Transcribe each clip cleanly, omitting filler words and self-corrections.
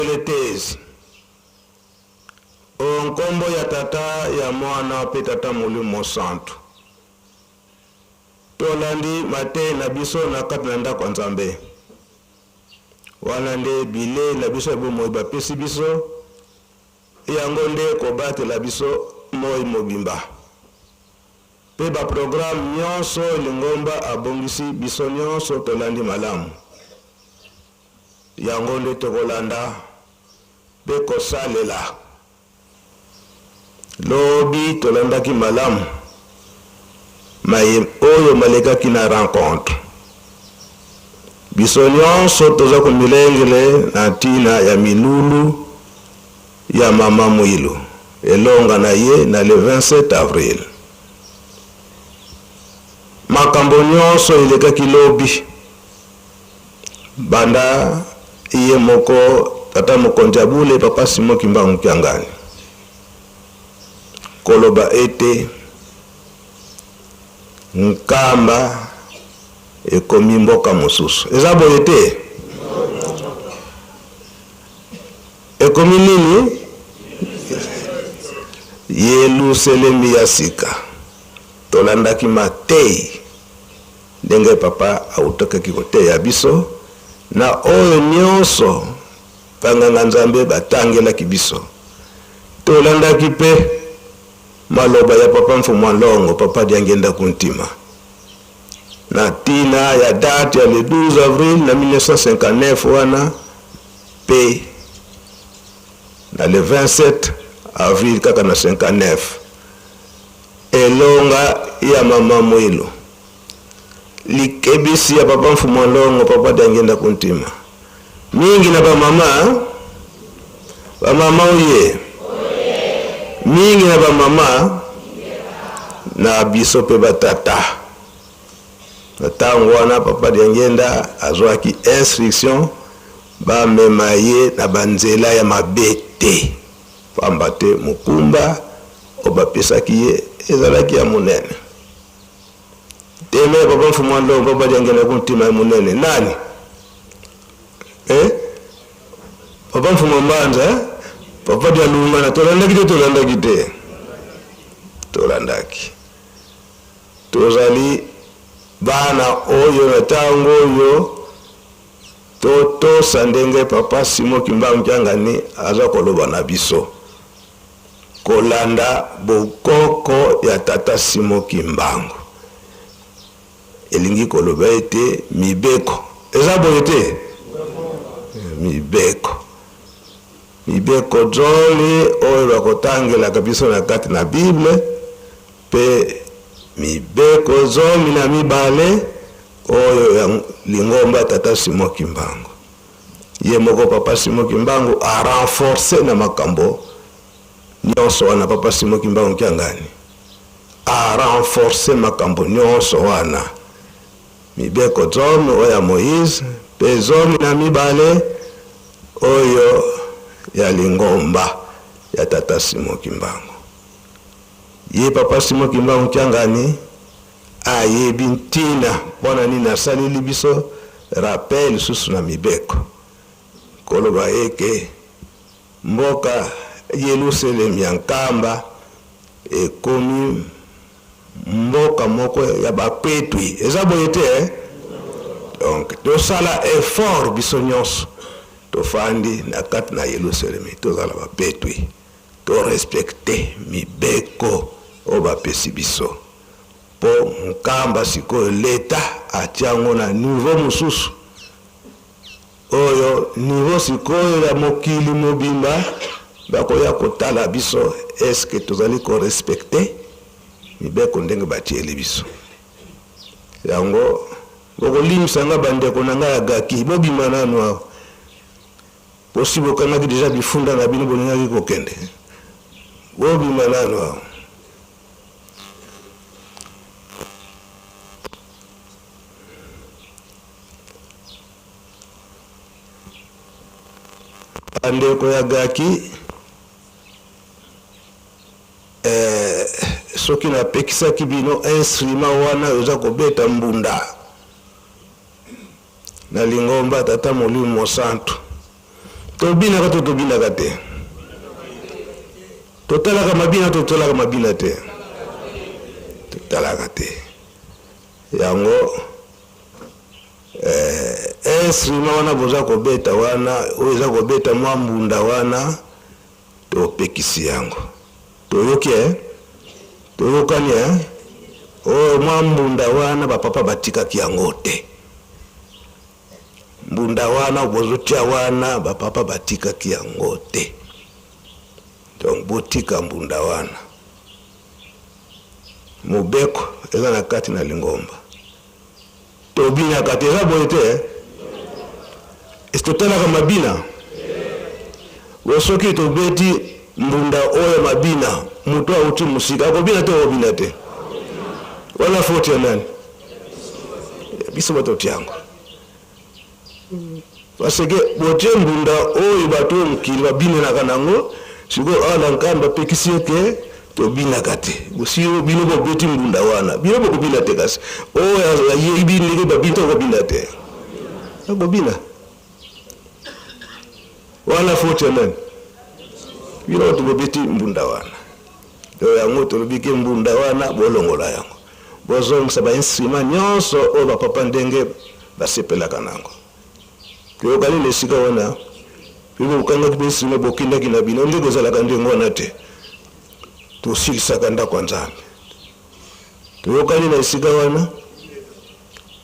letezi onkombo ya tata ya mwana pe tata Molimo Santu tolandi mate na biso na kati na ndako Nzambe wana nde bile na biso bomo bapesi biso yango nde kobatela biso moi mobimba pe ba programme nyonso lingomba abongisi biso nyonso tolandi malamu yango nde tokolanda pe kosalela lobi tolandaki malamu maye oyo malekaki na rencontre biso nyonso toza kumilengele na ntina ya milulu ya mama Mwilu elonga na ye na le 27 avril makambo nyonso ilekaki lobi banda iye moko tata Mokonjabule papa Simon Kimbangu Kyangani koloba ete nkamba ekomi mboka mosusu eza boye te ekomi nini Yelusalemi ya sika tolandaki matei ndenge papa autakaki koteya biso na oyo nyonso banganga Nzambe batangelaki biso tolandaki pe maloba ya papa Mfumu Longo papa Diangenda Kuntima na tina ya date ya le 12 avril na 1959 wana pe na le 27 avril kaka na 59 elonga ya mama Mwilu likebisi ya papa Mfumu Longo papa Diangenda Kuntima mingi na ba mama uye mingi na ba mama na biso pe batata na tango wana papa Diangenda azwaki instruction ba memaye na banzela ya mabete pamba te mukumba obapesaki ye ezalaki ya munene teme papa Mfumu Longo papa Diangenda Kuntima ya munene nani papa Mfumu Mbanza papa Dialuma na tolandaki te tolandaki tozali bana oyo na tango oyo to sandenge papa Simon Kimbangu Kyangani aza koloba na biso kolanda bokoko ya tata Simon Kimbangu elingi koloba ete mibeko eza boye te mibeko joli oyo bakotangela biso na kati na Bible pe mibeko zomi na mibale oyo ya lingomba tata Simon Kimbangu ye moko papa Simon Kimbangu a renforcer na makambo nyonso wana papa Simon Kimbangu Kyangani a renforcer makambo nyonso wana mibeko zomi oyo ya Moïse pe zomi na mibale oyo ya lingomba ya tata Simon Kimbangu ye papa Simon Kimbangu Kyangani ayebi ntina mpona nini asaleli biso rappel susu na mibeko koloba eke mboka Yelusalemi ya nkamba ekomi mboka moko ya bapetwi eza boye te donc tosala effort biso nyonso tofandi na kati na Yelusalemi tozala bapetwi to respecte mibeko o bapesi biso po nkamba sikoyo leta atiango na niveau mosusu oyo niveau sikoyo ya mokili mobimba bakoya kotala biso eske tozali ko respecte mibeko ndenge batieli biso yango bokolimisa nga bandeko na nga ya gaki bobima nanu awo possible kangaki deja bifunda na bino boningaki kokende bobima nanu awo bandeko ya gaki soki na pekisaki bino instrument wana oza kobeta mbunda na lingomba tata Molimo Santu tobina ka tobina ka te totalaka mabina totalaka mabina te totalaka te yango instrument wana boza kobeta wana oza kobeta mwa mbunda wana topekisi yango toyoki toyokani mwa mbunda wana bapapa batikaki yango te mbunda wana bozotia wana bapapa batikaki yango te donc botika mbunda wana mobeko eza na kati na lingomba tobina kati eza boye te estotalaka mabina soki tobeti mbunda oyo mabina mutu auti musika akobina te obina te wana foti ya nani biso batotiango parce que botie mbunda oyo bato mokili babinelaka nango sikoyo awa na nkamba pekisi ete tobinaka te bosi bino bobeti mbunda wana bino bokobina te kasi oyo ayebi ndenge babina te okobina te akobina wana foti ya nani bino tobobeti mbunda wana to yango tolobiki mbunda wana bolongola yango bozongisa bainstrument nyonso oyo bapapa ndenge basepelaka nango kiyokali na esika wana pibo bokangaki mpe instrument bokindaki na bino ndenge ezalaka ndenge wana te tosilisaka ndako ya Nzambe toyokani na esika wana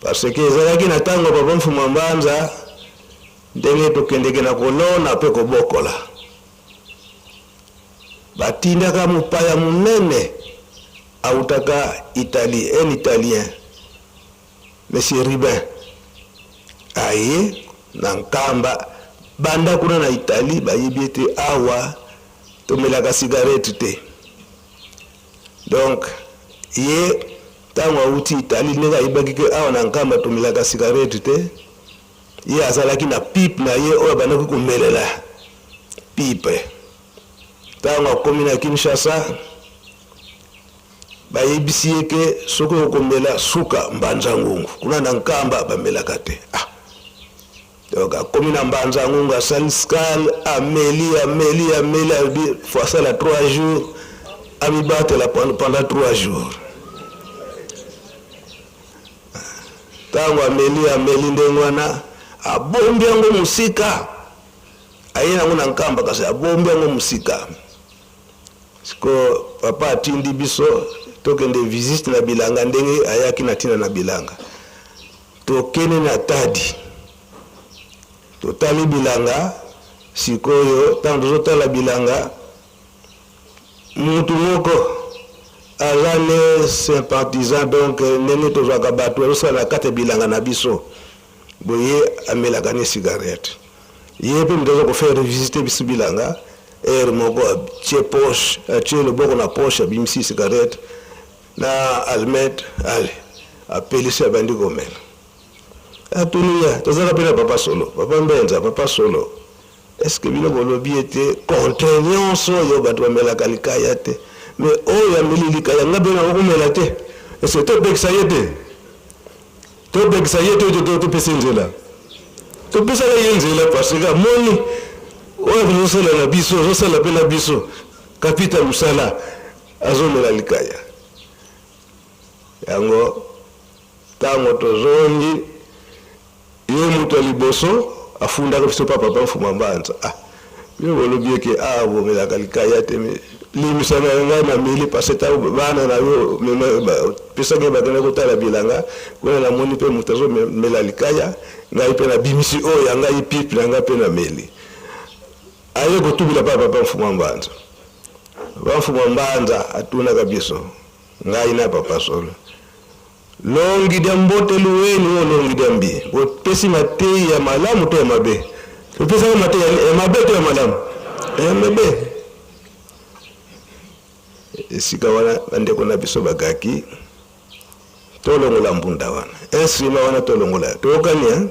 parce que ezalaki na ntango papa Mfuma Mbanza ndenge tokendeke na kolona mpe kobokola batindaka mopaya monene autaka Italie, un Italien, Monsieur Ribin aye na nkamba banda kuna na Italie bayebi ete awa tomelaka cigarette te donc ye tango auti Italie ndenge ayebaki ke awa na nkamba tomelaka cigarette te ye azalaki na pipe na ye oyo bandaki komelela pipe tango akomi na Kinshasa bayebisi ye ke soki okomela suka mbanza ngungu kuna na nkamba bamelaka te donc akomi na mbanza ngungu asali scale ameli fois ça la 3 jours amibatela pendant 3 jours tango ameli ndenge wana abombi yango musika aye nango na nkamba kasi abombi yango musika siko papa atindi biso tokende visite na bilanga ndenge ayaki na tina na bilanga tokene na tadi totali bilanga sikoyo tango tozotala bilanga mutu moko azane sympathisant donc ndenge tozwaka bato azosala kati bilanga na biso boye amelaka ne cigarette ye mpe mutu aza kofaire visite biso bilanga ere moko atie poche atie loboko na poche abimisi cigarette na almet ale apelisi abandi komela atunia tozaka mpe na papa solo papa Mbenza papa solo est-ce que bino bolobi ete contre nyonso oyo bato bamelaka likaya te mais oyo ameli likaya nga mpe nango komela te est-ce que topekisa ye te topekisa ye te topesa nzela topesaka ye nzela parce que amoni oyo bozosala na biso ozosala mpe na biso kapita mosala azomela likaya yango ntango tozongi ye mutu ya liboso afundaka biso pa papa Mfuma Mbanza bino bolobi eke bomelaka likaya te limisana ngai na meli parce que bana na yo pesaka bakende kotala bilanga kuna namoni mpe mutu azomela likaya ngai mpe na bimisi oyo ya ngai pipe na ngai mpe na meli aye kotubila pa papa Mfuma Mbanza papa Mfuma Mbanza atunaka biso ngai na papa solo longi dia mbote luweni o longi dia mbi bopesi matei ya malamu to ya mabe bopesa matei ya mabe to ya malamu ya mabe esika wana bandeko na biso bagaki tolongola mbunda wana instrument wana tolongola tokani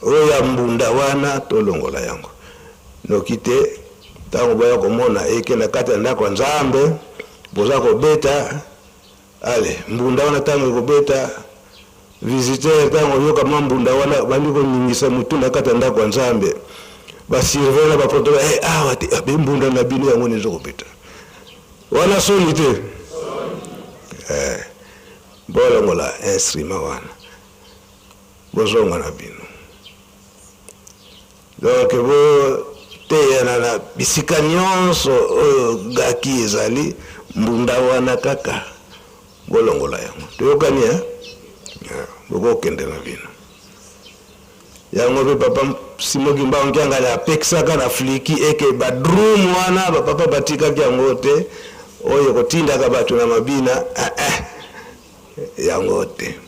oyo ya mbunda wana tolongola yango nokite tango baya komona eke na kati ya ndako ya Nzambe boza kobeta ale mbunda wana tango kobeta visiteur tango yoka mambunda wana baliko nyingisa mutunda katanda kwa Nzambe basirvela baprotoba wati abembunda na bino yango nizo kupita wana solite bola ngola instrument wana bozonga na bino donc bo te na bisika nyonso gaki ezali mbunda wana kaka bolongola yango toyokani boko kende na bino yango be papa Simon Kimba onkianga la pexaka na fliki eke badroom wana papa batika kyango te oyo kotinda ka batu na mabina yango te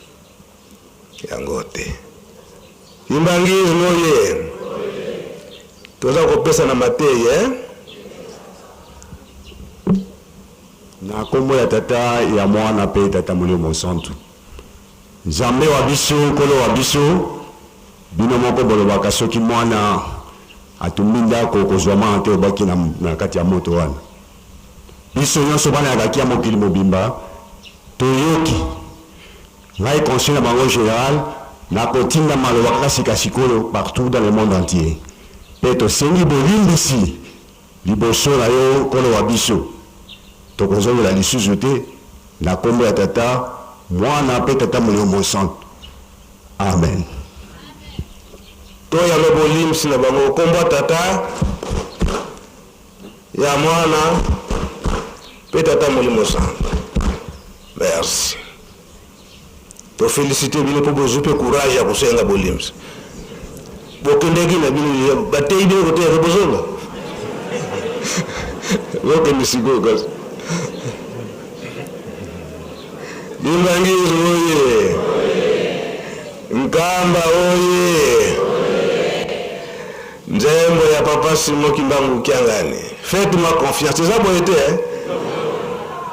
imbangizi moye toza kopesa na mateye na kombo ya tata ya mwana pe tata Molimo Santu Nzambe wa biso kolo wa biso bino moko bolobaka soki mwana atumbi ndako kozwama te obaki na kati ya moto wana biso nyonso bana yakaki ya mokili mobimba toyoki ngai conseil na bango général na kotinda maloba kaka sikasikoyo partout dans le monde entier pe tosengi bolimbisi liboso na yo kolo wa biso tokozongela lisusu te na kombo ya tata mwana pe tata Molimo Santu amen. Toya lobolimsi na bango kombo tata ya mwana pe tata Molimo Santu. Merci. To féliciter bino po bozupe courage ya kusenga bolimsi. Bokendeki na bino batei bino kote ya bozonga. Woke misigo kazi. Imbangizi oye. Nkamba oye. Nzembo ya papa Simon Kimbangu Kiangani. Faites-moi confiance. C'est ça bon été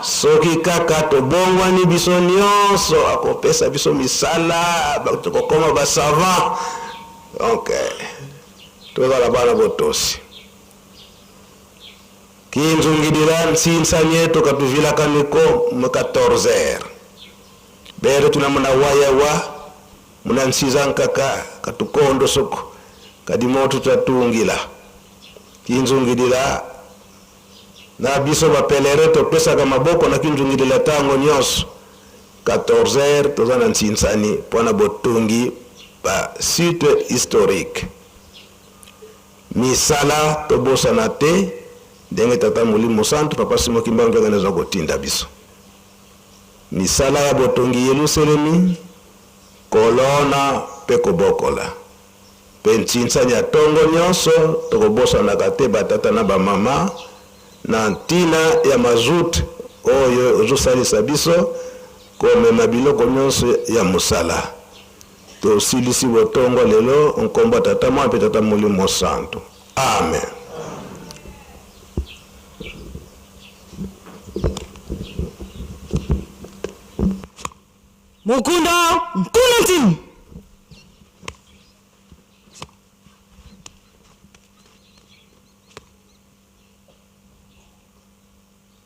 soki kaka to bongwa ni biso nyonso akopesa biso misala bakoma ba savant. Donc toza la bana botosi. Kinzungidira nsinsanye to katuvila kaniko mu 14h. Bere tunamuna wayawa muna nsizan kaka katukondo soko kadimoto tatungila. Kinzungidira na biso bapelere to pesa kama maboko na kinzungidira tango nyonso 14h toza na nsinsani pona botungi ba site historique. Misala to bosana te ndenge tata Molimo Santu papa Simon Kimbangu ngana kotinda biso. Misala ya botongi Yerusalemi kolona pe kobokola. Pe ntsinsanya tongo nyonso to kobosana kate batata na ba mama na ntina ya mazut oyo ozosalisa biso komema biloko nyonso ya musala. To silisi botongo lelo onkomba tata mwa pe tata Molimo Santu. Amen. Mukunda mkuna timu